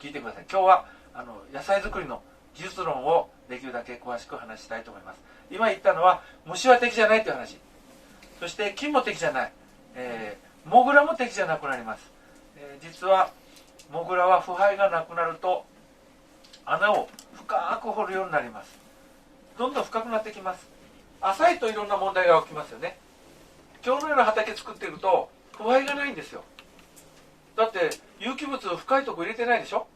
聞いてください。今日は野菜作りの技術論をできるだけ詳しく話したいと思います。今言ったのは虫は敵じゃないという話、そして菌も敵じゃない、モグラも敵じゃなくなります。実はモグラは腐敗がなくなると穴を深く掘るようになります。どんどん深くなってきます。浅いといろんな問題が起きますよね。今日のような畑作っていると腐敗がないんですよ。だって有機物を深いとこ入れてないでしょ。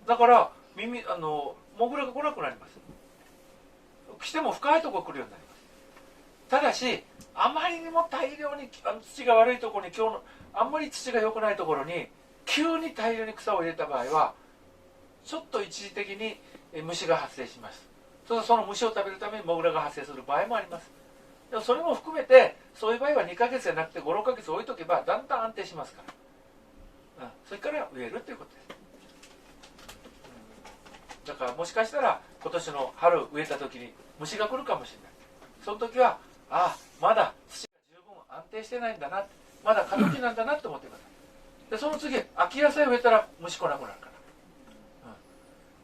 だからモグラが来なくなります。来ても深いところ来るようになります。ただしあまりにも大量に土が悪いところに、今日のあんまり土が良くないところに急に大量に草を入れた場合はちょっと一時的に虫が発生します。その虫を食べるためにモグラが発生する場合もあります。でもそれも含めてそういう場合は2ヶ月じゃなくて5、6ヶ月置いとけばだんだん安定しますから、それから植えるということです。だからもしかしたら今年の春植えた時に虫が来るかもしれない。その時はまだ土が十分安定してないんだな、まだ過渡期なんだなって思ってください。でその次秋野菜を植えたら虫来なくなるから、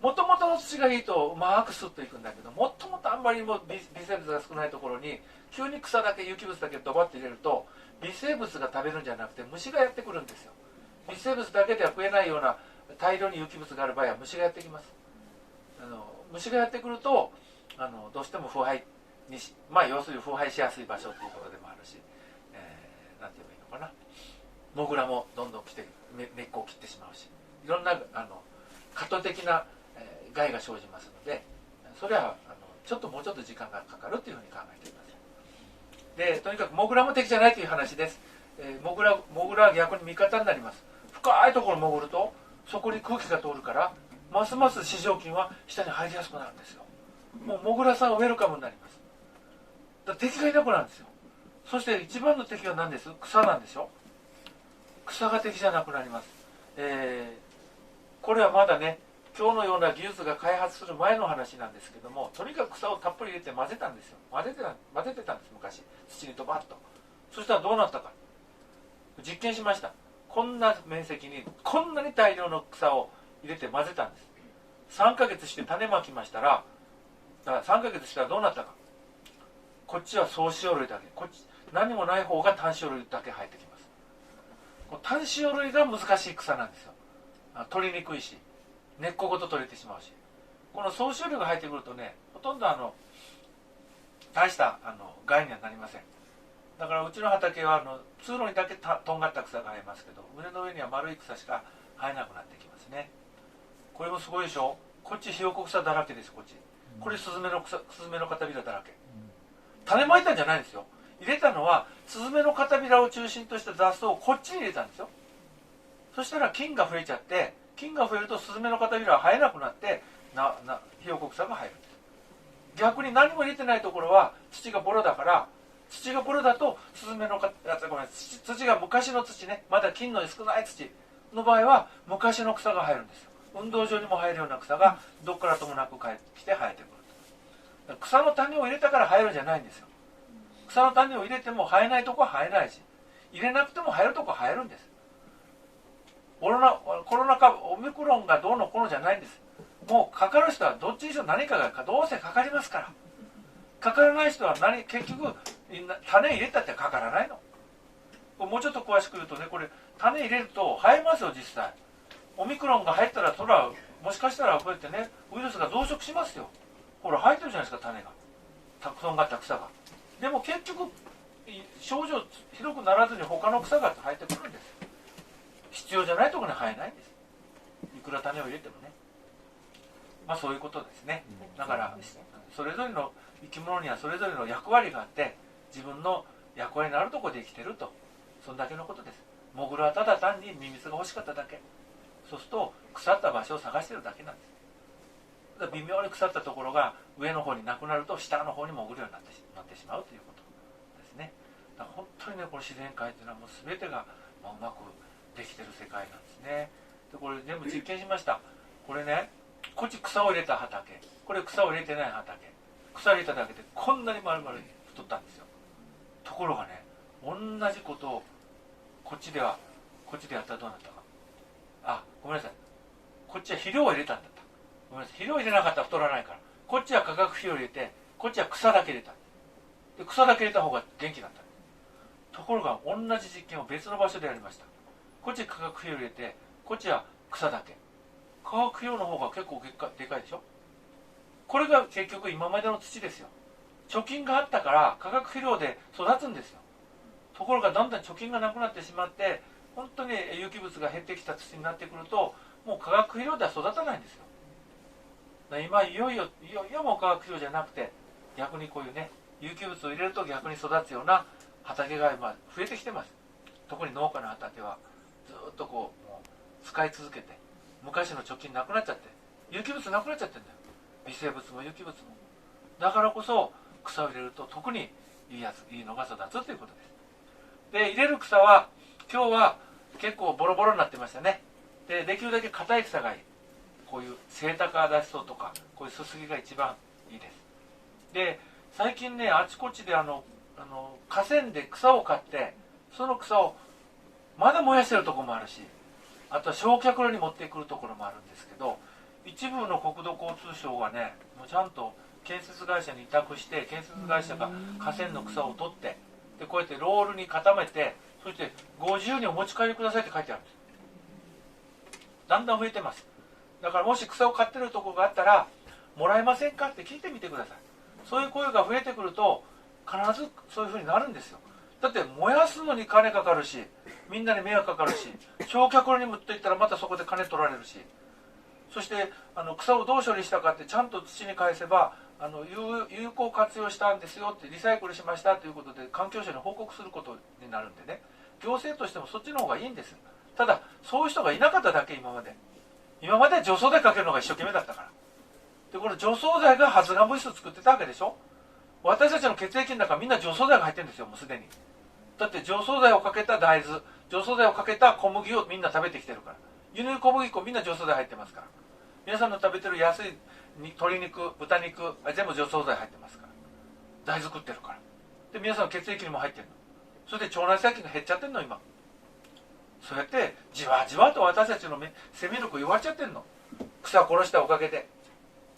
もともとの土がいいとうまくスッといくんだけど、もっともっとあんまりも微生物が少ないところに急に草だけ有機物だけドバッと入れると微生物が食べるんじゃなくて虫がやってくるんですよ。微生物だけでは食えないような大量に有機物がある場合は虫がやってきます。虫がやってくるとどうしても腐敗に要するに腐敗しやすい場所ということでもあるし、なんて言えばいいのかな、モグラもどんどん来て根っこを切ってしまうし、いろんな過渡的な害が生じますので、それはもうちょっと時間がかかるというふうに考えています。でとにかくモグラも敵じゃないという話です。モグラは逆に味方になります。深いところ潜るとそこに空気が通るからますます糸状菌は下に入りやすくなるんですよ。もうモグラさんはウェルカムになります。だから敵がいなくなるんですよ。そして一番の敵は何です？草なんですよ。草が敵じゃなくなります。これはまだね今日のような技術が開発する前の話なんですけども、とにかく草をたっぷり入れて混ぜたんですよ。混ぜてたんです昔、土にドバッと。そしたらどうなったか、実験しました。こんな面積にこんなに大量の草を入れて混ぜたんです。3ヶ月して種まきましたら、3ヶ月したらどうなったか、こっちは総塩類だけ、こっち何もない方が単塩類だけ生えてきます。単塩類が難しい草なんですよ。取りにくいし根っこごと取れてしまうし、この総塩類が生えてくるとね、ほとんど大した害にはなりません。だからうちの畑は通路にだけとんがった草が生えますけど、畝の上には丸い草しか生えなくなってきますね。これもすごいでしょ。こっちひよこ草だらけです。こっちこれスズメの片びらだらけ。種まいたんじゃないんですよ。入れたのはスズメの片びらを中心とした雑草をこっちに入れたんですよ。そしたら菌が増えちゃって、菌が増えるとスズメの片びらは生えなくなってひよこ草が生えるんです。逆に何も入れてないところは土がボロだから、土がボロだとスズメの土が昔の土ね、まだ菌の少ない土の場合は昔の草が生えるんですよ。運動場にも生えるような草がどっからともなく帰ってきて生えてくる。草の種を入れたから生えるんじゃないんですよ。草の種を入れても生えないとこは生えないし、入れなくても生えるとこは生えるんです。コロナ禍オミクロンがどうのこうのじゃないんです。もうかかる人はどっちにしろ何かがどうせかかりますから。かからない人は結局種入れたってかからないの。もうちょっと詳しく言うとね、これ種入れると生えますよ。実際オミクロンが入ったらもしかしたらこうやってねウイルスが増殖しますよ。ほら生えてるじゃないですか、種がとんがった草が。でも結局症状ひどくならずに他の草が生えてくるんです。必要じゃないところに生えないんです。いくら種を入れてもね。そういうことですね。だからそれぞれの生き物にはそれぞれの役割があって、自分の役割のあるところで生きてると、そんだけのことです。モグラはただ単にミミズが欲しかっただけ。そうすると腐った場所を探してるだけなんです。だから微妙に腐ったところが上の方になくなると下の方に潜るようになってしまうということですね。だから本当にね、この自然界というのはもう全てがうまくできてる世界なんですね。でこれ全部実験しました。これね、こっち草を入れた畑、これ草を入れてない畑。草を入れただけでこんなに丸々太ったんですよ。ところがね、同じことをこっちでやったらどうなったか。ごめんなさい、ちは肥料を入れたんだった。ごめんなさい、肥料を入れなかったら太らないから、こっちは化学肥料を入れて、こっちは草だけ入れた。で草だけ入れた方が元気だった。ところが同じ実験を別の場所でやりました。こっち化学肥料を入れて、こっちは草だけ。化学肥料の方が結構でかいでしょ。これが結局今までの土ですよ。貯金があったから化学肥料で育つんですよ。ところがだんだん貯金がなくなってしまって、本当に有機物が減ってきた土になってくると、もう化学肥料では育たないんですよ。だから今いよいよもう化学肥料じゃなくて、逆にこういうね、有機物を入れると逆に育つような畑が今増えてきてます。特に農家の畑はずっとこうもう使い続けて、昔の貯金なくなっちゃって、有機物なくなっちゃってるんだよ。微生物も有機物も。だからこそ草を入れると特にいいのが育つということです。で入れる草は今日は結構ボロボロになってましたね。できるだけ硬い草がいい。こういうセイタカアダシソとかこういうススギが一番いいです。で最近ね、あちこちで河川で草を買って、その草をまだ燃やしてるところもあるし、あとは焼却炉に持ってくるところもあるんですけど、一部の国土交通省がね、もうちゃんと建設会社に委託して、建設会社が河川の草を取って、でこうやってロールに固めて、そしてご自由にお持ち帰りくださいって書いてあるんです。だんだん増えてます。だからもし草を買ってるところがあったら、もらえませんかって聞いてみてください。そういう声が増えてくると必ずそういうふうになるんですよ。だって燃やすのに金かかるし、みんなに迷惑かかるし、焼却炉に持っていったらまたそこで金取られるし、そして草をどう処理したかってちゃんと土に返せば有効活用したんですよって、リサイクルしましたということで環境省に報告することになるんでね、行政としてもそっちの方がいいんです。ただそういう人がいなかっただけ。今までは除草剤かけるのが一生懸命だったから。でこの除草剤が発がん物質を作ってたわけでしょ。私たちの血液の中みんな除草剤が入ってるんですよ、もうすでに。だって除草剤をかけた大豆、除草剤をかけた小麦をみんな食べてきてるから。輸入小麦粉みんな除草剤入ってますから。皆さんの食べてる安い鶏肉、豚肉、全部除草剤入ってますから。大豆食ってるから。で皆さんの血液にも入ってるの。それで腸内細菌が減っちゃってるの今。そうやってじわじわと私たちの生命力弱っちゃってるの。草殺したおかげで。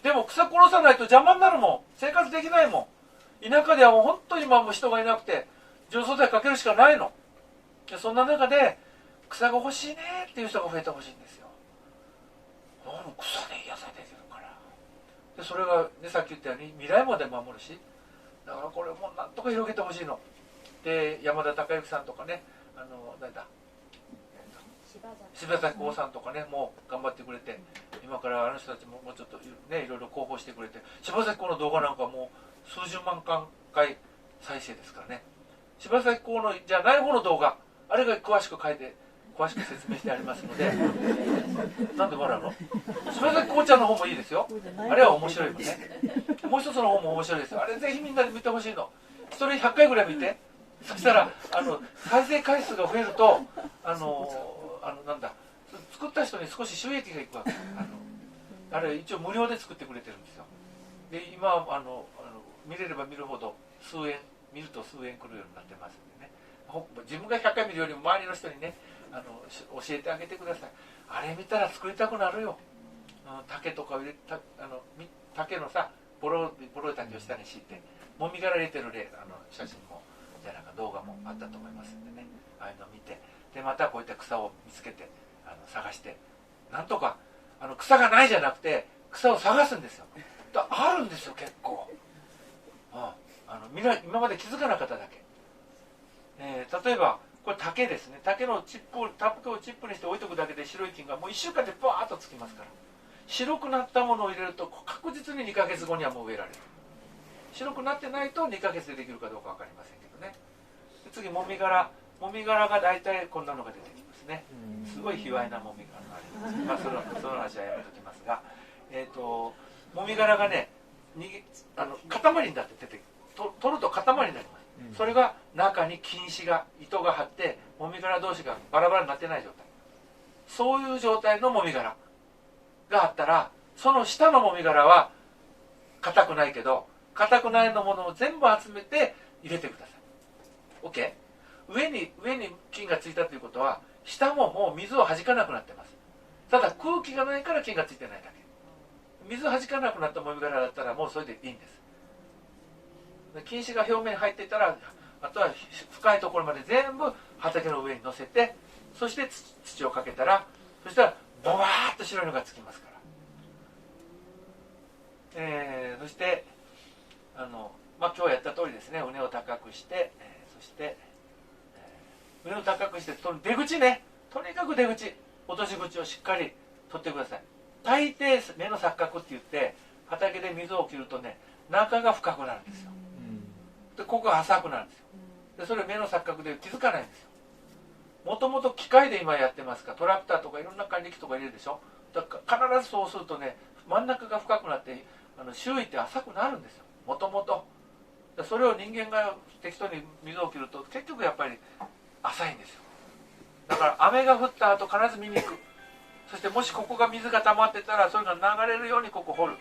でも草殺さないと邪魔になるもん。生活できないもん。田舎ではもう本当に今も人がいなくて除草剤かけるしかないの。でそんな中で草が欲しいねっていう人が増えてほしいんですよ。草で野菜できるから。でそれが、ね、さっき言ったように未来まで守るし、だからこれもなんとか広げてほしいの。で山田孝之さんとかね、誰だ、柴咲コウさんとかね、もう頑張ってくれて、今からあの人たちももうちょっとね、いろいろ広報してくれて、柴咲コウの動画なんかもう数十万回再生ですからね。柴咲コウのじゃない方の動画、あれが詳しく説明してありますのでなんで笑うの？柴咲コウちゃんの方もいいですよ。あれは面白いもんね。もう一つの方も面白いですよ。あれぜひみんなで見てほしいの。それ100回ぐらい見て、そしたら再生回数が増えるとなんだ、作った人に少し収益がいくわけ。あれ一応無料で作ってくれてるんですよ。で今見れれば見るほど見ると数円来るようになってますんでね、自分が100回見るよりも周りの人にね教えてあげてください。あれ見たら作りたくなるよ。竹とかを入れ竹のさボロい竹を下に敷いてもみ殻入れてる写真もじゃなんか動画もあったと思いますんでね、ああいうのを見て、でまたこういった草を見つけて探して、なんとか草がないじゃなくて草を探すんですよ。あるんですよ結構。今まで気づかなかっただけ。例えばこれ竹ですね。竹をチップにして置いとくだけで白い菌がもう1週間でバーッとつきますから。白くなったものを入れると確実に2ヶ月後にはもう植えられる。白くなってないと2ヶ月でできるかどうか分かりませんけどね。で次もみ殻が大体こんなのが出てきますね。すごい卑猥なもみ殻があります。その話はやめときますが、もみ殻がね塊になって出て取ると塊になります。それが中に糸が張ってもみ殻同士がバラバラになってない状態、そういう状態のもみ殻があったら、その下のもみ殻は硬くないけど硬くないのものを全部集めて入れてください。 OK。 上に菌がついたということは下ももう水を弾かなくなってます。ただ空気がないから菌がついてないだけ。水弾かなくなったもみ殻だったらもうそれでいいんです。菌糸が表面に入っていたら、あとは深いところまで全部畑の上に乗せて、そして土をかけたら、そしたらボワーッと白いのがつきますから、そして今日やった通りですね、畝を高くして、そして、畝を高くして出口ね、とにかく出口、落とし口をしっかり取ってください。大抵目の錯覚って言って畑で水を切るとね、中が深くなるんですよ。でここが浅くなるんですよ。でそれ目の錯覚で気づかないんですよ。もともと機械で今やってますから、トラクターとかいろんな管理機とか入れるでしょ。だから必ずそうするとね、真ん中が深くなって周囲って浅くなるんですよ、もともと。それを人間が適当に水を切ると結局やっぱり浅いんですよ。だから雨が降った後必ず見に行く。そしてもしここが水が溜まってたら、それが流れるようにここ掘る。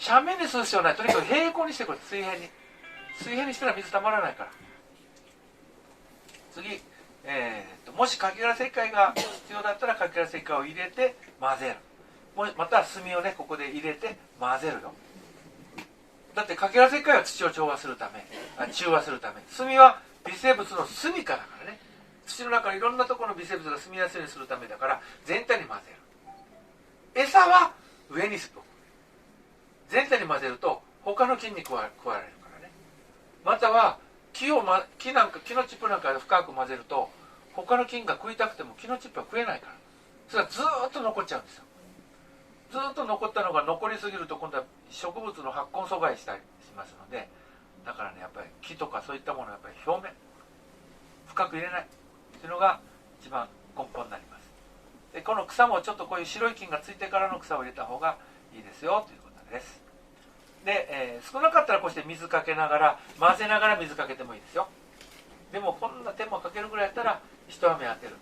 斜面にする必要ない。とにかく平行にしてくれ。水平に。水平にしたら水溜まらないから。次、もしかけら石灰が必要だったらかけら石灰を入れて混ぜる。または炭をね、ここで入れて混ぜるよ。だってかけら石灰は土を中和するため。炭は微生物の住みかだからね。土の中のいろんなところの微生物が住みやすいようにするためだから、全体に混ぜる。餌は上にする。全体に混ぜると他の菌に食われるからね。または木のチップなんかで深く混ぜると、他の菌が食いたくても木のチップは食えないから、それはずーっと残っちゃうんですよ。ずーっと残ったのが残りすぎると、今度は植物の発根阻害したりしますので、だからね、やっぱり木とかそういったものはやっぱり表面深く入れないというのが一番根本になります。でこの草もちょっとこういう白い菌がついてからの草を入れた方がいいですよということです。で、少なかったらこうして水かけながら、混ぜながら水かけてもいいですよ。でもこんな手間かけるぐらいやったら一雨当てる。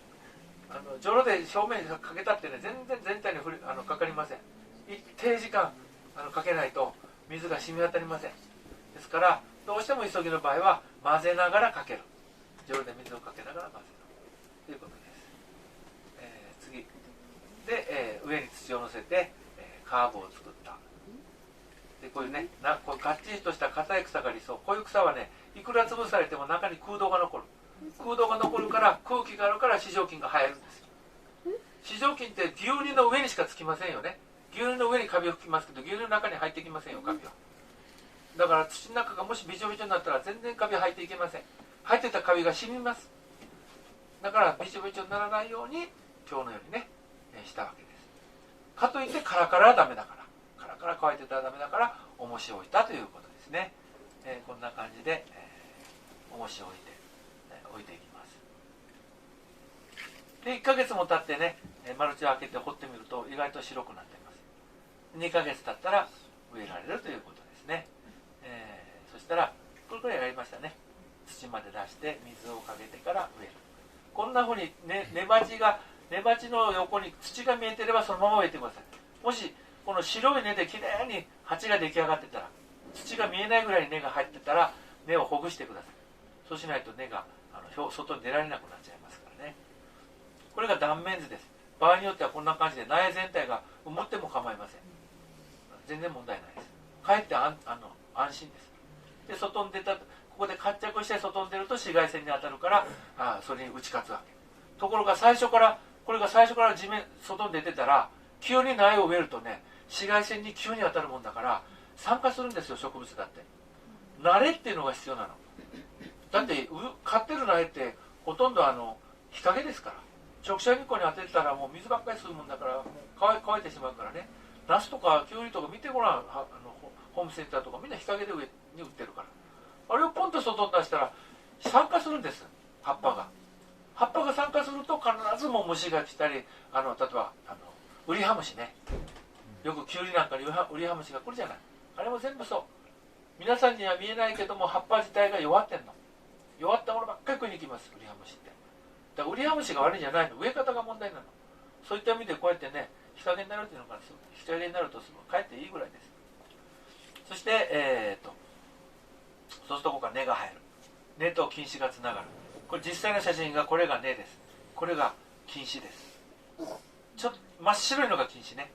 じょろで表面にかけたってね、全然全体にかかりません。一定時間かけないと水が染み渡りません。ですからどうしても急ぎの場合は混ぜながらかける。じょろで水をかけながら混ぜるということです。次で、上に土を乗せて、カーブを作った。でこういうね、こうがっちりとした硬い草が理想。こういう草はね、いくら潰されても中に空洞が残る。空洞が残るから、空気があるから糸状菌が生えるんですよ。糸状菌って牛乳の上にしかつきませんよね。牛乳の上にカビを吹きますけど、牛乳の中に入ってきませんよ、カビは。だから土の中がもしびちょびちょになったら全然カビ入っていけません。入ってたカビが染みます。だからびちょびちょにならないように今日のようにね、したわけです。かといってカラカラはダメだから、カラカラ乾いてたらダメだから重しを置いたということですね。こんな感じで、重しを置いていきます。で1ヶ月も経ってね、マルチを開けて掘ってみると意外と白くなっています。2ヶ月経ったら植えられるということですね。そしたらこれくらいやりましたね。土まで出して水をかけてから植える。こんなふうに、ね、根鉢の横に土が見えてればそのまま植えてください。もしこの白い根できれいに鉢が出来上がってたら、土が見えないぐらいに根が入ってたら根をほぐしてください。そうしないと根が外に出られなくなっちゃいますからね。これが断面図です。場合によってはこんな感じで苗全体が埋まっても構いません。全然問題ないです。かえって安心です。で外に出た、ここで活着して外に出ると紫外線に当たるから、それに打ち勝つわけ。ところがこれが最初から地面外に出てたら、急に苗を植えるとね、紫外線に急に当たるもんだから酸化するんですよ、植物だって。慣れっていうのが必要なの。だって飼ってる苗ってほとんど日陰ですから、直射日光に当てたらもう水ばっかりするもんだから、もう乾いてしまうからね。ナスとかキュウリとか見てごらん、ホームセンターとかみんな日陰で上に売ってるから、あれをポンと外に出したら酸化するんです、葉っぱが酸化すると必ずも虫が来たり、例えばウリハムシね、よくキュウリなんかにウリハムシが来るじゃない。あれも全部そう。皆さんには見えないけども葉っぱ自体が弱ってんの。弱ったものばっかり食いに行きます、ウリハムシって。だからウリハムシが悪いんじゃないの、植え方が問題なの。そういった意味でこうやってね、日陰になるっていうのが、日陰になるとかえっていいぐらいです。そしてそうするとここから根が生える。根と菌糸がつながる。これ実際の写真が、これが根です。これが菌糸です。ちょっと真っ白いのが菌糸ね。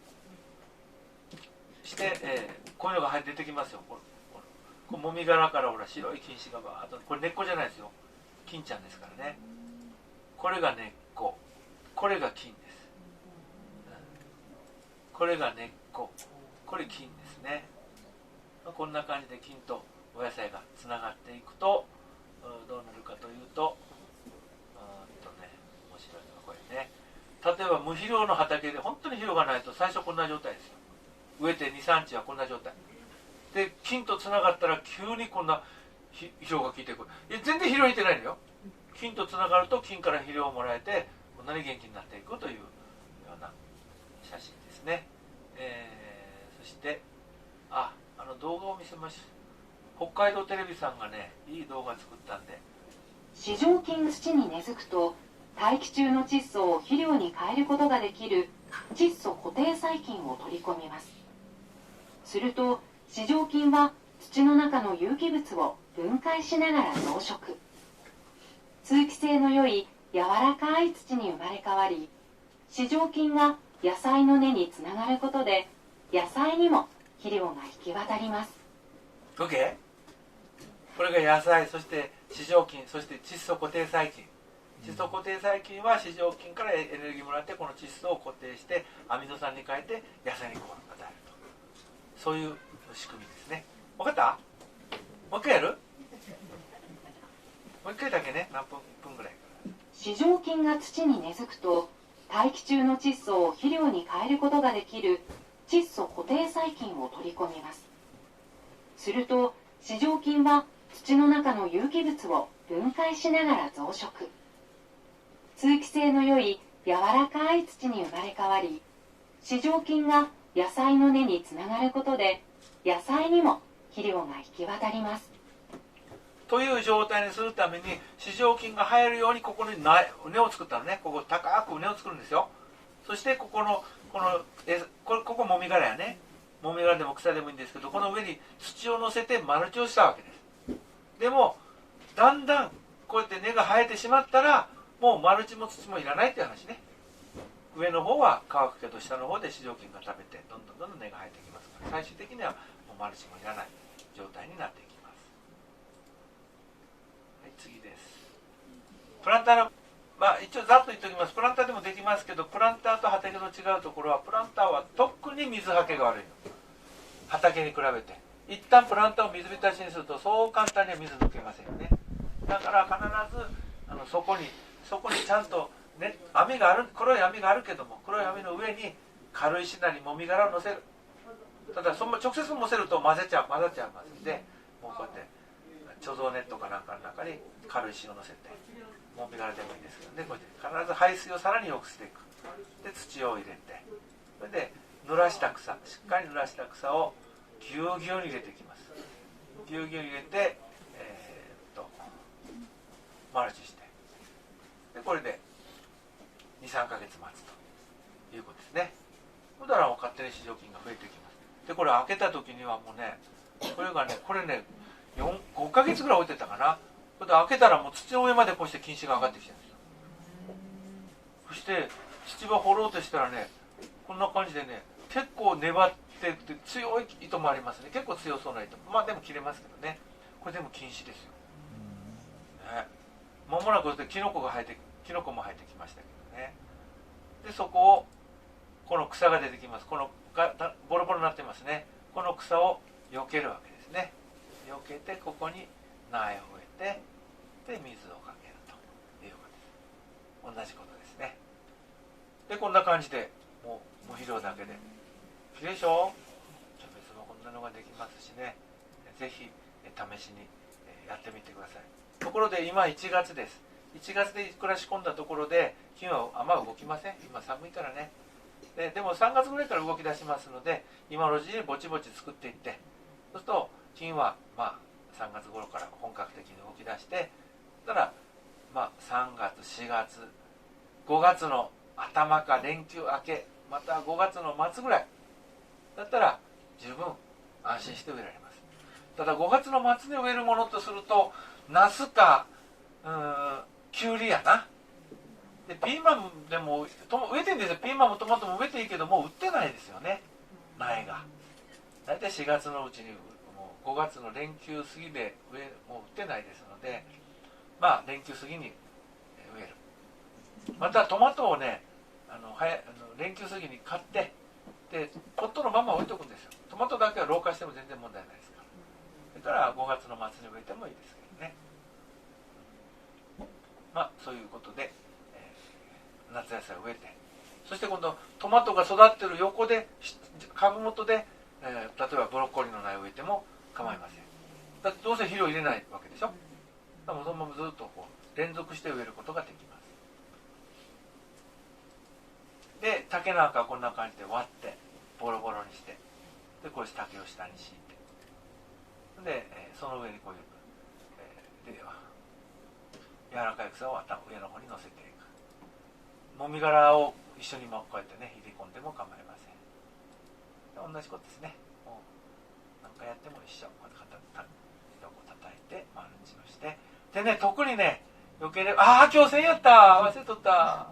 して、こういうのが出てきますよ。これもみ殻からほら白い菌糸がバーッと、これ根っこじゃないですよ、菌ちゃんですからね。これが根っこ、これが菌です、これが根っこ、これ菌ですね。こんな感じで菌とお野菜がつながっていくとどうなるかというと、面白いのがこれね。例えば無肥料の畑で本当に肥料がないと最初こんな状態ですよ。植えて 2,3 日はこんな状態で、菌とつながったら急にこんな肥料が効いてくる。全然肥料いてないのよ。菌とつながると菌から肥料をもらえてこんなに元気になっていくというような写真ですね。そして動画を見せました。北海道テレビさんがね、いい動画作ったんで。糸状菌土に根付くと大気中の窒素を肥料に変えることができる窒素固定細菌を取り込みます。すると糸状菌は土の中の有機物を分解しながら増殖。通気性の良い柔らかい土に生まれ変わり、糸状菌が野菜の根につながることで野菜にも肥料が行き渡ります。 OK？ これが野菜、そして糸状菌、そして窒素固定細菌。窒素固定細菌は糸状菌からエネルギーもらってこの窒素を固定してアミノ酸に変えて野菜にこう与えると、そういう仕組みですね。分かった？もう一回やる？もう一回だけね、何分ぐらい。糸状菌が土に根付くと大気中の窒素を肥料に変えることができる窒素固定細菌を取り込みます。すると糸状菌は土の中の有機物を分解しながら増殖。通気性の良い柔らかい土に生まれ変わり、糸状菌が野菜の根につながることで野菜にも肥料が行き渡ります。という状態にするために糸状菌が生えるようにここに根を作ったのね。ここ高く根を作るんですよ。そしてここもみ殻やね。もみ殻でも草でもいいんですけど、この上に土を乗せてマルチをしたわけです。でもだんだんこうやって根が生えてしまったらもうマルチも土もいらないっていう話ね。上の方は乾くけど下の方で糸状菌が食べてどんどん根が生えてきますから、最終的にはもうマルチもいらない状態になっていきます。はい、次です。プランターの一応ざっと言っておきます。プランターでもできますけど、プランターと畑と違うところは、プランターは特に水はけが悪いの。畑に比べて一旦プランターを水浸しにするとそう簡単には水抜けませんよね。だから必ずそこにちゃんと、ね、網がある、黒い網があるけども、黒い網の上に軽石なりもみ殻を乗せる。ただ直接乗せると混ざっちゃいますんで、もうこうやって貯蔵ネットかなんかの中に軽石を乗せて、もみ殻でもいいですけどね、こうやって必ず排水をさらに良くしていく。で土を入れて、それで濡らした草、しっかり濡らした草をぎゅうぎゅうに入れていきます。ぎゅうぎゅうに入れて、マルチして、でこれで 2,3 ヶ月待つということですね。そしたらもう勝手に糸状菌が増えてきます。でこれ開けた時にはもうね、これね5ヶ月ぐらい置いてたかな。それで開けたらもう土の上までこうして菌糸が上がってきてるんですよ。そして土場掘ろうとしたらね、こんな感じでね、結構粘ってって強い糸もありますね。結構強そうな糸、でも切れますけどね。これでも禁止ですよ、ね。間もなくキノコも生えてきましたけどね。でそこをこの草が出てきます。このボロボロになってますね。この草を避けるわけですね。避けてここに苗を植えて、で水をかけるということです。同じことですね。でこんな感じでもう無肥料だけできれいでしょ。キャベツもこんなのができますしね。ぜひ試しにやってみてください。ところで今1月です。1月で暮らし込んだところで菌はあんま動きません。今寒いからね。でも3月ぐらいから動き出しますので、今のうちにぼちぼち作っていって、そうすると菌は3月頃から本格的に動き出して、そしたら3月4月5月の頭か連休明け、また5月の末ぐらいだったら十分安心して植えられます。ただ5月の末に植えるものとするとナスかきゅうりやな。でピーマンでも植えてるんですよ。ピーマンもトマトも植えていいけど、もう売ってないですよね、苗が。大体4月のうちに、もう5月の連休過ぎでもう売ってないですので、まあ連休過ぎに植える。またトマトをね、連休過ぎに買って、でポットのまま置いておくんですよ。トマトだけは老化しても全然問題ないですから。それから5月の末に植えてもいいですけどね。まあそういうことで、夏野菜を植えて、そして今度トマトが育ってる横で株元で、例えばブロッコリーの苗を植えても構いません。だってどうせ肥料入れないわけでしょ。だからそのままずっとこう連続して植えることができます。で竹なんかはこんな感じで割ってボロボロにして、でこうして竹を下に敷いて、で、その上にこういう、で柔らかい草を上の方に乗せていく。もみ殻を一緒にこうやってね入れ込んでも構いません。同じことですね。もう何回やっても一緒。こうやって横叩いてマルチをして、でね、特にね、よければ、今日1000やった、忘れとった、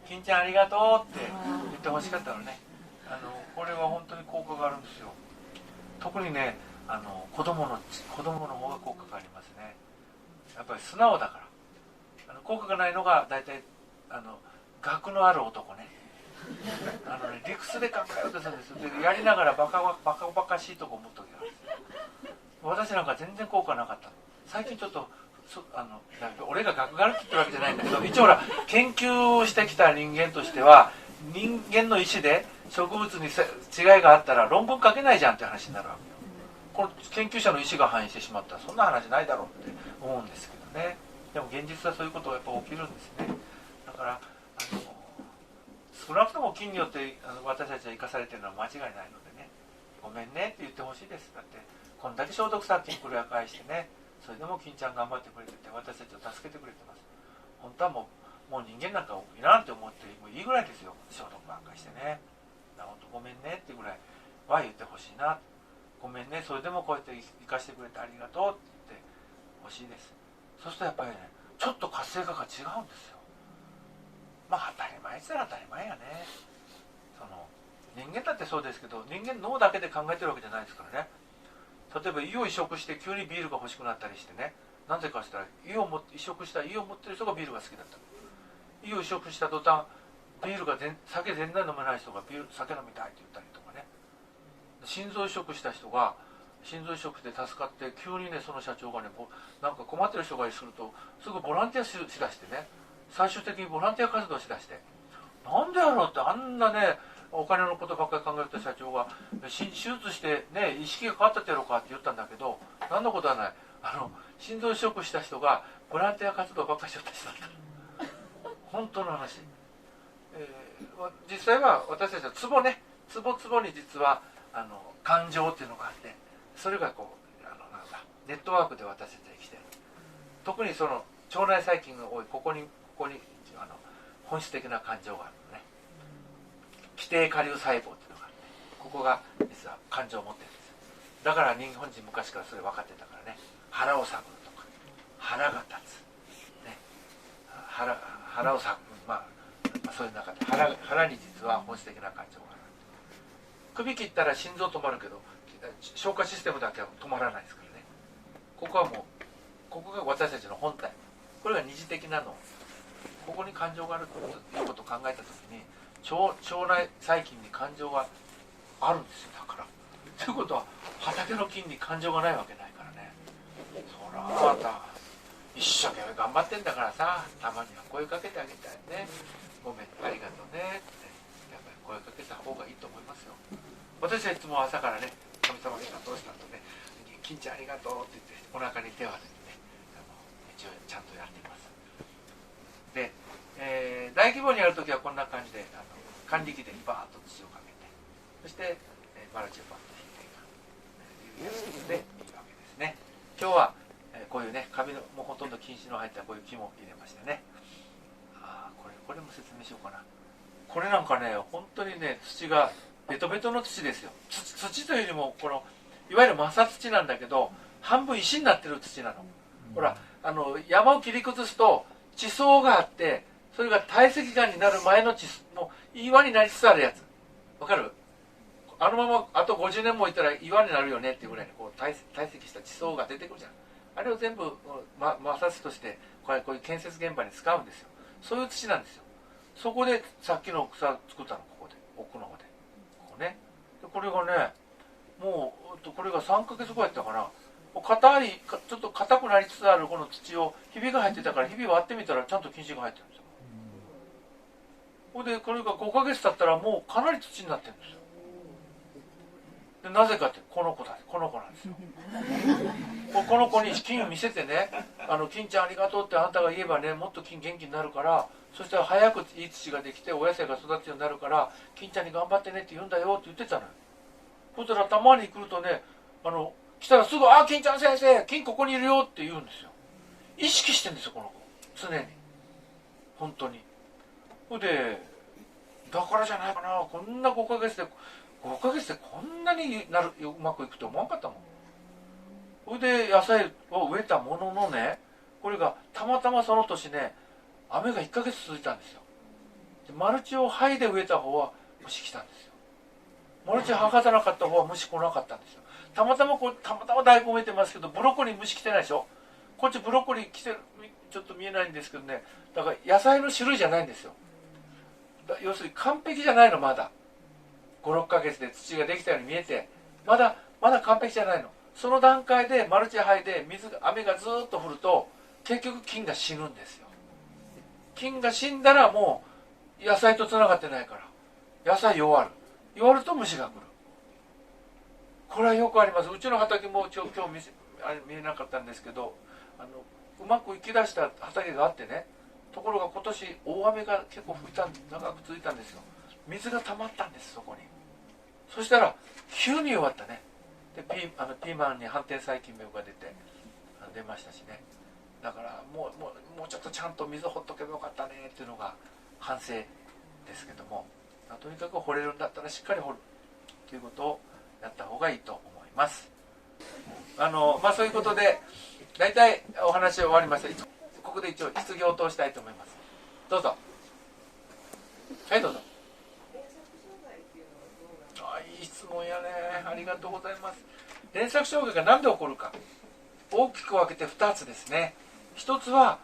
金ちゃんありがとうって言ってほしかったのね。これは本当に効果があるんですよ。特にね、子供の方が効果がありますね。やっぱり素直だから。効果がないのが大体学のある男ね。理屈で考えようとするんですよ。でやりながらバカバカしいとこ思っときなんですよ。私なんか全然効果なかったの。最近ちょっと俺が学があるって言ってるわけじゃないんだけど、一応ほら研究をしてきた人間としては、人間の意思で植物に違いがあったら論文書けないじゃんって話になるわけよ。この研究者の意思が反映してしまったらそんな話ないだろうって思うんですけどね。でも現実はそういうことがやっぱ起きるんですね。だから少なくとも菌によって私たちは生かされてるのは間違いないのでね、ごめんねって言ってほしいです。だってこんだけ消毒殺菌繰り返してね、それでも金ちゃん頑張ってくれてて、私たちを助けてくれてます。本当はもう人間なんかいらんって思ってもいいぐらいですよ、消毒ばっかりしてね。本当ごめんねってぐらいは言ってほしいな。ごめんね、それでもこうやって生かしてくれてありがとうって言ってほしいです。そうするとやっぱりね、ちょっと活性化が違うんですよ。まあ当たり前って言ったら当たり前やね。人間だってそうですけど、人間脳だけで考えてるわけじゃないですからね。例えば胃を移植して急にビールが欲しくなったりしてね、なぜかしたら移植した胃を持ってる人がビールが好きだった。胃を移植した途端ビールが酒全然飲めない人が酒飲みたいって言ったりとかね。心臓移植した人が心臓移植で助かって急にね、その社長がね、なんか困ってる人がいるとすぐボランティアしだしてね、最終的にボランティア活動しだして、なんでやろうって、あんなねお金のことばっかり考えた社長が手術してね、意識が変わったってやろうかって言ったんだけど、何のことはない。心臓移植した人がボランティア活動ばっかりしちゃった人だった本当の話。実際は私たちはツボに実は感情っていうのがあって、それがこうネットワークで私たちは生きてる。特にその腸内細菌が多いここに本質的な感情があるのね。基底下流細胞っていうのがあって、ここが実は感情を持ってるんです。だから日本人昔からそれ分かってたからね、腹を探るとか腹が立つ、ね、腹を探る、そういう中で腹に実は本質的な感情がある。首切ったら心臓止まるけど消化システムだけは止まらないですからね。ここが私たちの本体、これが二次的なの。ここに感情があるということを考えたときに、腸内細菌に感情があるんですよ。だからということは畑の菌に感情がないわけないからね。そらまた一生懸命頑張ってんだからさ、たまには声かけてあげたいね。ごめんありがとうねってやっぱり声かけた方がいいと思いますよ。私はいつも朝からね、神様ありがとうしたとね、金ちゃんありがとうって言ってお腹に手を当ててね、一応ちゃんとやっています。で、大規模にやるときはこんな感じで管理機でバーッと土をかけて、そして、マルチをバッと引いていくというやつでいいわけですね。今日は、こういうね、カビのもうほとんど禁止の入ったこういう木も入れましてね。これも説明しようかな。これなんかね、本当にね、土がベトベトの土ですよ。土というよりもいわゆる摩擦土なんだけど、半分石になってる土なの。ほら山を切り崩すと地層があって、それが堆積岩になる前のもう岩になりつつあるやつ。わかる？あのままあと50年もいったら岩になるよねっていうぐらいにこう堆積した地層が出てくるじゃん。あれを全部摩擦としてこういう建設現場に使うんですよ。そういう土なんですよ。そこでさっきの草作ったの、ここで、奥の方で。ここね。でこれがね、もうこれが3ヶ月後やったかな。硬い、ちょっと硬くなりつつあるこの土をひびが入ってたから、ひび割ってみたらちゃんと菌糸が入ってるんですよ。ほいでこれが5ヶ月経ったらもうかなり土になってるんですよ。でなぜかってこの子なんですよ。この子に金を見せてね、金ちゃんありがとうってあんたが言えばね、もっと金元気になるから、そしたら早くいい土ができてお野菜が育つようになるから、金ちゃんに頑張ってねって言うんだよって言ってたのよ。そしたらたまに来るとね、来たらすぐ「あ、金ちゃん先生、金ここにいるよ」って言うんですよ。意識してるんですよ、この子。常に。本当に。それで、だからじゃないかな、こんな5ヶ月でこんなにうまくいくと思わなかったもん。それで野菜を植えたもののね、これがたまたまその年ね、雨が1ヶ月続いたんですよ。でマルチを剥いで植えた方は虫来たんですよ。マルチ剥がさなかった方は虫来なかったんですよ。たまたま大根植えてますけど、ブロッコリー虫来てないでしょ。こっちブロッコリー来てる、ちょっと見えないんですけどね、だから野菜の種類じゃないんですよ。要するに完璧じゃないの、まだ5、6ヶ月で土ができたように見えて、まだ完璧じゃないの。その段階でマルチ剥いで雨がずっと降ると結局菌が死ぬんですよ。菌が死んだらもう野菜とつながってないから、野菜弱ると虫が来る。これはよくあります。うちの畑も今日見えなかったんですけど、うまくいきだした畑があってね、ところが今年大雨が結構長く続いたんですよ。水が溜まったんです、そこに。そしたら急に弱ったね。でピーマンに反転細菌病が出ましたしね。だからもうちょっとちゃんと水ほっとけばよかったねっていうのが反省ですけども、とにかく掘れるんだったらしっかり掘るということをやった方がいいと思います。そういうことで大体お話は終わりました。ここで一応質疑応答したいと思います。どうぞ。はい、どうぞ。いい質問やね。ありがとうございます。連作障害が何で起こるか、大きく分けて2つですね。1つは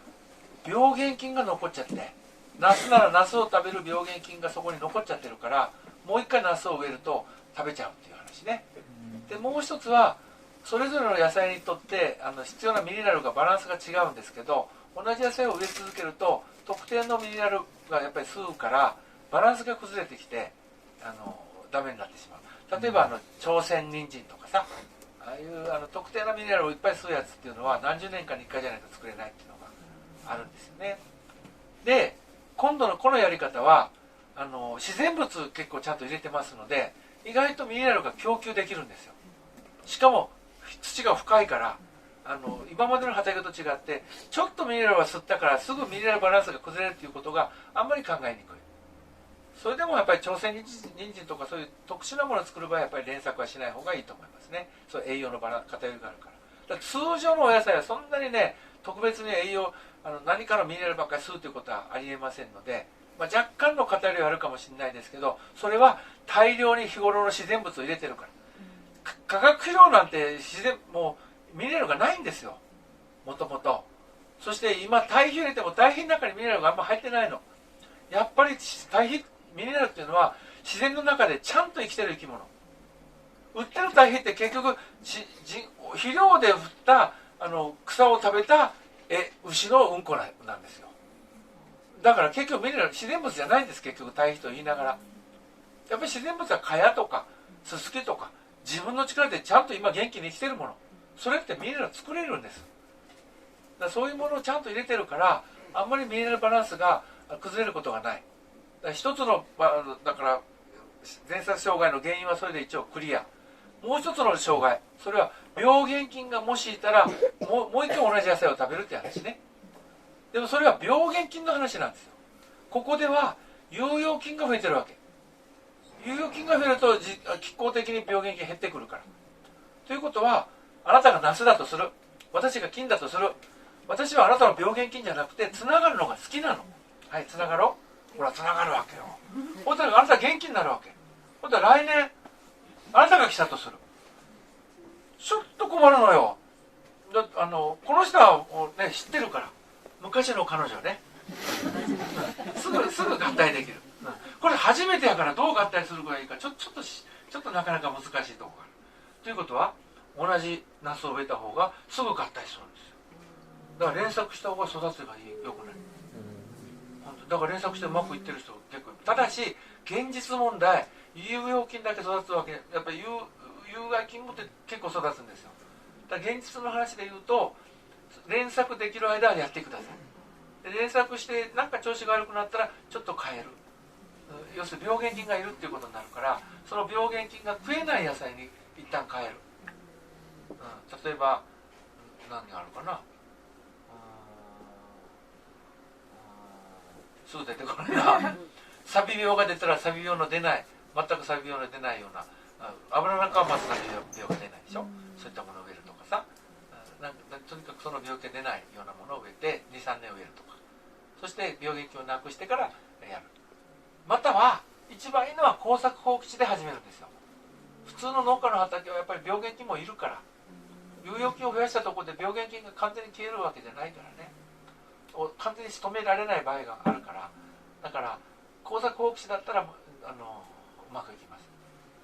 病原菌が残っちゃって、ナスならナスを食べる病原菌がそこに残っちゃってるから、もう一回ナスを植えると食べちゃうっていう話ね。でもう一つはそれぞれの野菜にとって必要なミネラルがバランスが違うんですけど、同じ野菜を植え続けると特定のミネラルがやっぱり吸うからバランスが崩れてきてダメになってしまう。例えば朝鮮人参とかさ、ああいう特定なミネラルをいっぱい吸うやつっていうのは何十年かに1回じゃないと作れないっていうのがあるんですよね。で今度のこのやり方は自然物結構ちゃんと入れてますので、意外とミネラルが供給できるんですよ。しかも土が深いから今までの畑と違ってちょっとミネラルは吸ったからすぐミネラルバランスが崩れるということがあんまり考えにくい。それでもやっぱり朝鮮人参とかそういう特殊なものを作る場合はやっぱり連作はしない方がいいと思いますね。そう栄養の偏りがあるから。通常のお野菜はそんなにね特別に栄養何かのミネラルばっかり吸うということはありえませんので、若干の偏りはあるかもしれないですけど、それは大量に日頃の自然物を入れてるから。化学肥料なんてもうミネラルがないんですよ、もともと。そして今堆肥入れても堆肥の中にミネラルがあんま入ってないの。やっぱりミネラルっていうのは自然の中でちゃんと生きてる生き物。売ってる堆肥って結局肥料で振った草を食べた牛のうんこなんですよ。だから結局ミネラル自然物じゃないんです、結局堆肥と言いながら。やっぱり自然物は蚊帳とかススキとか自分の力でちゃんと今元気に生きてるもの、それってミネラル作れるんです。だからそういうものをちゃんと入れてるからあんまりミネラルバランスが崩れることがない。だから一つのだから連作障害の原因はそれで一応クリア。もう一つの障害、それは病原菌がもしいたらもう一回同じ野菜を食べるって話ね。でもそれは病原菌の話なんですよ。ここでは有用菌が増えてるわけ。有用菌が増えると気候的に病原菌減ってくるから。ということはあなたがナスだとする、私が菌だとする。私はあなたの病原菌じゃなくてつながるのが好きなの。はい、つながろう。ほらつながるわけよ。ほんとにあなた元気になるわけ。ほんと来年あなたが来たとする。ちょっと困るのよ。この人は、ね、知ってるから。昔の彼女ね。すぐ合体できる。これ初めてやからどう合体するかいいかちょっとなかなか難しいところがある。ということは同じナスを植えた方がすぐ合体するんですよ。だから連作した方が育つがよくない。だから連作してうまくいってる人結構。ただし現実問題、有用菌だけ育つわけ。やっぱり有害菌もって結構育つんですよ。だから現実の話で言うと連作できる間はやってください。で連作してなんか調子が悪くなったらちょっと変える。要するに病原菌がいるっていうことになるから、その病原菌が食えない野菜に一旦変える。例えば何があるかな。すぐ出てこないな。サビ病が出たらサビ病の出ない、全くサビ病の出ないような、油なんかはまずサビ病が出ないでしょ。そういったものを植えるとかさ、とにかくその病気が出ないようなものを植えて 2,3 年植えるとか、そして病原菌をなくしてからやる。または一番いいのは耕作放棄地で始めるんですよ。普通の農家の畑はやっぱり病原菌もいるから、有用菌を増やしたところで病原菌が完全に消えるわけじゃないからね、完全に仕留められない場合があるから、だから耕作放棄地だったらうまくいきます。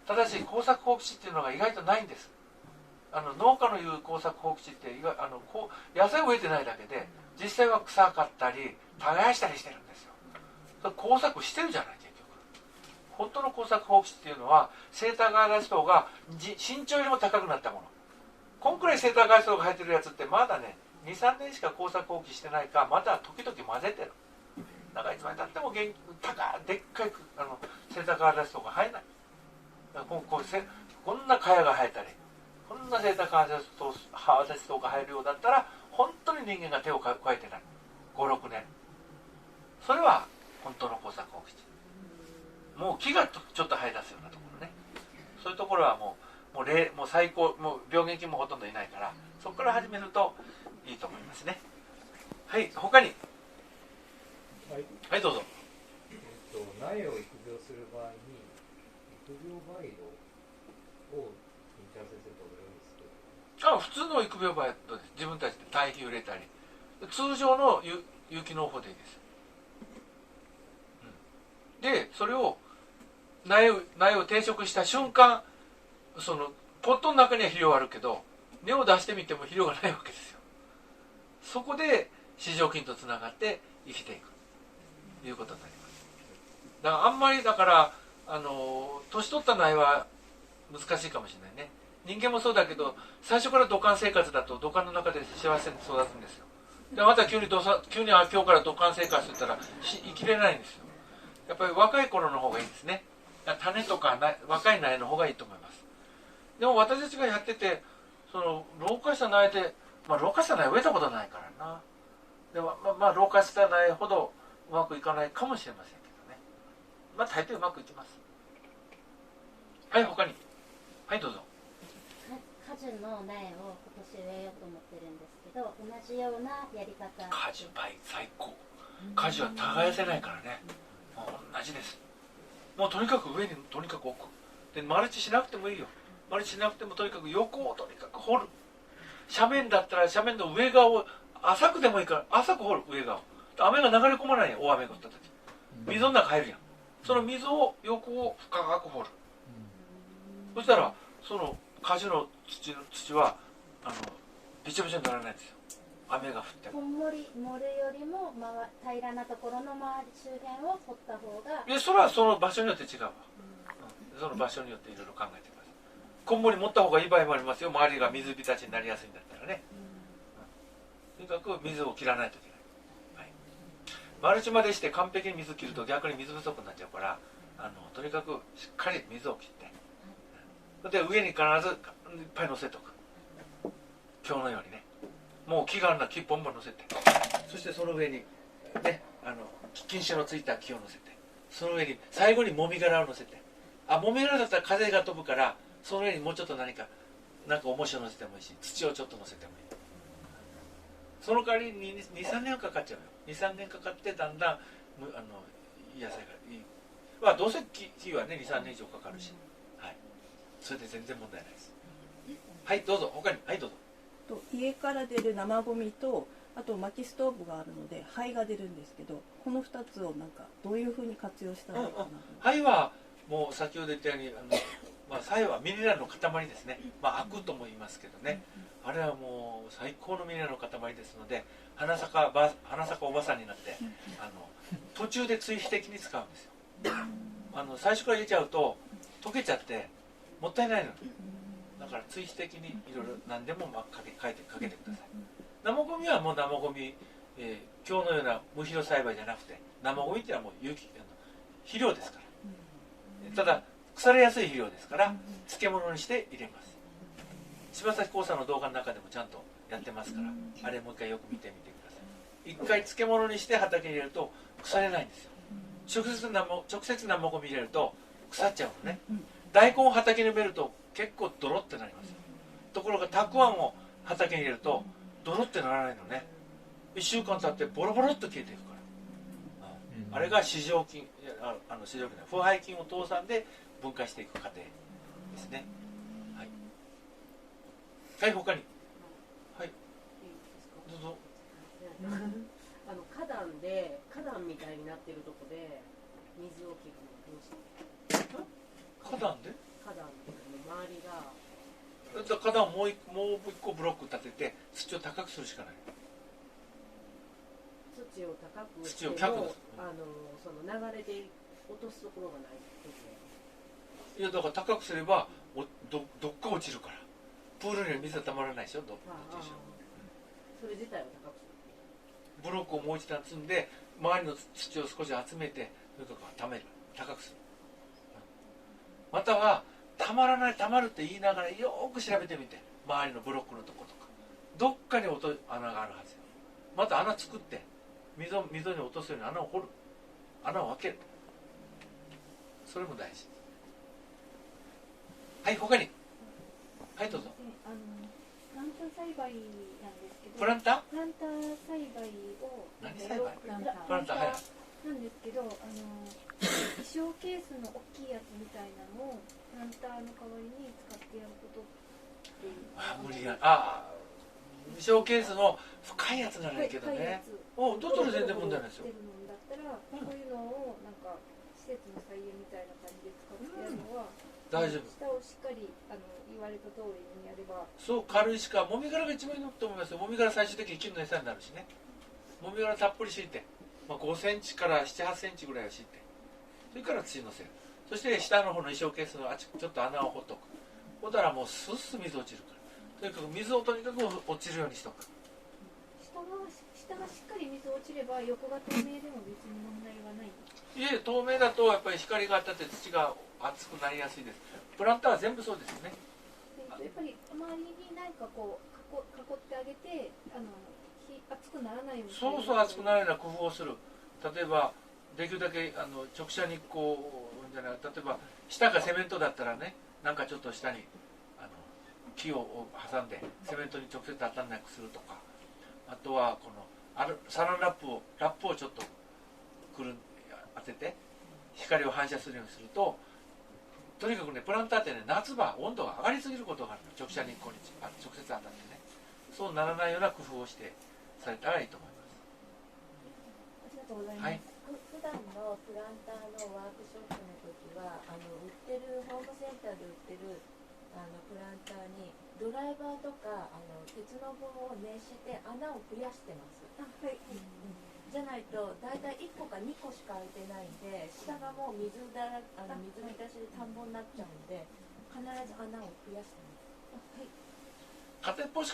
ただし耕作放棄地っていうのが意外とないんです。農家の言う耕作放棄地って野菜を植えてないだけで実際は草刈ったり耕したりしてるんですよ。耕作してるじゃない。結局本当の耕作放棄地っていうのはセーターガラストが身長よりも高くなったもの。こんくらいセーターガラストが生えてるやつってまだね 2,3 年しか耕作放棄してないか、または時々混ぜてる。だからいつまでたってもでっかいセーターガラストが生えない。こんな茅が生えたり、こんなセーターガラストが生えるようだったら本当に人間が手を加えてない。5、6年。それは本当の耕作放棄地。もう木がちょっと生え出すようなところね。そういうところはもう最高、もう病原菌もほとんどいないから、そこから始めるといいと思いますね。はい、他に。はい、どうぞ。苗を育苗する場合に育苗バイオを金ちゃん先生と植えるんですけど、普通の育苗バイオです。自分たちで堆肥入れたり、通常の有機農法でいいです。でそれを苗を定植した瞬間、そのポットの中には肥料あるけど根を出してみても肥料がないわけですよ。そこで糸状菌とつながって生きていくということになります。だからあんまり年取った苗は難しいかもしれないね。人間もそうだけど最初から土管生活だと土管の中で幸せに育つんですよ。でまた急に今日から土管生活って言ったら生きれないんですよ。やっぱり若い頃の方がいいですね。種とか若い苗の方がいいと思います。でも私たちがやってて老化した苗で、老化した苗植えたことないからな。でも老化した苗ほどうまくいかないかもしれませんけどね。大抵うまくいきます。はい、他に。はい、どうぞ。果樹の苗を今年植えようと思ってるんですけど、同じようなやり方。果樹最高。果樹は耕せないからね。同じです。もうとにかく上にとにかく置く。でマルチしなくてもいいよ。マルチしなくてもとにかく横をとにかく掘る。斜面だったら斜面の上側を浅くでもいいから浅く掘る。上側を雨が流れ込まないよ。大雨が降った時水の中入るやん。その水を横を深く掘る。そしたらその果樹の土はびちょびちょにならないんですよ。雨が降っても。こんもり盛るよりも平らなところの周り周辺を掘った方が。それはその場所によって違うわ。その場所によっていろいろ考えてください。こんもり持った方がいい場合もありますよ。周りが水浸しになりやすいんだったらね。とにかく水を切らないといけない。はい、マルチまでして完璧に水切ると逆に水不足になっちゃうから、とにかくしっかり水を切って、で上に必ずいっぱい乗せておく。今日のようにね。もう木があるなら木ポンポン乗せて、そしてその上にね菌糸のついた木を乗せて、その上に最後にもみ殻を乗せて、もみ殻だったら風が飛ぶからその上にもうちょっと何か重しを乗せてもいいし、土をちょっと乗せてもいい。その代わりに23年はかかっちゃうよ。23年かかってだんだん野菜がいい、まあどうせ木はね23年以上かかるし、はい、それで全然問題ないです。はいどうぞ、他に、はいどうぞ。家から出る生ゴミと、あと薪ストーブがあるので灰が出るんですけど、この2つをなんかどういうふうに活用したらいいかなと。灰はもう先ほど言ったようにまあ、灰はミネラルの塊ですね、まあ、アクとも言いますけどね、あれはもう最高のミネラルの塊ですので、花咲おばさんになって途中で追肥的に使うんですよ。最初から入れちゃうと溶けちゃってもったいないの、だから追肥的にいろいろ何でもかけてください。生ゴミはもう生ゴミ、今日のような無肥料栽培じゃなくて、生ゴミっていうのはもう肥料ですから、ただ腐れやすい肥料ですから漬物にして入れます。柴咲コウさんの動画の中でもちゃんとやってますから、あれもう一回よく見てみてください。一回漬物にして畑に入れると腐れないんですよ。直接生ゴミ入れると腐っちゃうのね。大根を畑に埋めると結構ドロってなりますよ。ところがたくあんを畑に入れるとドロってならないのね。1週間経ってボロボロっと消えていくから、あれが腐敗菌を通さんで分解していく過程ですね。はい、はい、他に、はい、どうぞ。花壇みたいになってるとこで水を切るのどうして。花壇で花壇って周りが。花壇をもう一個ブロック立てて土を高くするしかない。土を高くしても土を脚度、その流れで落とすところがない時。いやだから高くすればどっか落ちるから、プールには水はたまらないでしょ。それ自体を高くする。ブロックをもう一段積んで周りの土を少し集めて、それとかためる、高くする。またはたまらない、たまるって言いながらよく調べてみて、周りのブロックのとことかどっかに穴があるはずよ。また穴作って溝に落とすように穴を掘る、穴を開ける、それも大事。はい、他に、はいどうぞ。プランター栽培なんですけど、プランター栽培を何栽培、プランターはい、なんですけど、衣装ケースの大きいやつみたいなのをプランターの代わりに使ってやることっていう。無理や、衣装ケースの深いやつならいいけどね。だったら全然問題ないですよ。だったら、こういうのをなんか施設の菜園みたいな感じで使ってやるのは、大丈夫。下をしっかり言われた通りにやれば。そう、軽いしか、もみ殻が一番いいと思いますよ。もみ殻最終的に菌の餌になるしね。もみ殻たっぷり敷いて、5センチから7、8センチぐらいを敷いて、それから土のせる。そして下の方の衣装ケースのちょっと穴を掘っとく。ほったらもうスッス水落ちるから。とにかく水をとにかく落ちるようにしとく。下がしっかり水落ちれば横が透明でも別に問題はない。いえ、透明だとやっぱり光が当たって土が熱くなりやすいです。プランターは全部そうですよね。やっぱり周りに何かこう囲ってあげて熱くならないように。そうそう、熱くならないような工夫をする。例えばできるだけ直射日光じゃない、例えば下がセメントだったらね、なんかちょっと下に木を挟んでセメントに直接当たらなくするとか、あとはこのサランラップをちょっと当てて光を反射するようにすると、とにかくね、プランターってね、夏場温度が上がりすぎることがあるの。直射日光に直接当たってね、そうならないような工夫をしてされたらいいと思います。ありがとうございます。はい、普段のプランターのワークショップの時は売ってるホームセンターで売ってるプランターにドライバーとか鉄の棒を熱して穴を増やしてます。はい。じゃないと大体1個か2個しか開いてないんで、下がもう水浸しで田んぼになっちゃうんで、必ず穴を増やしてます。片っぽし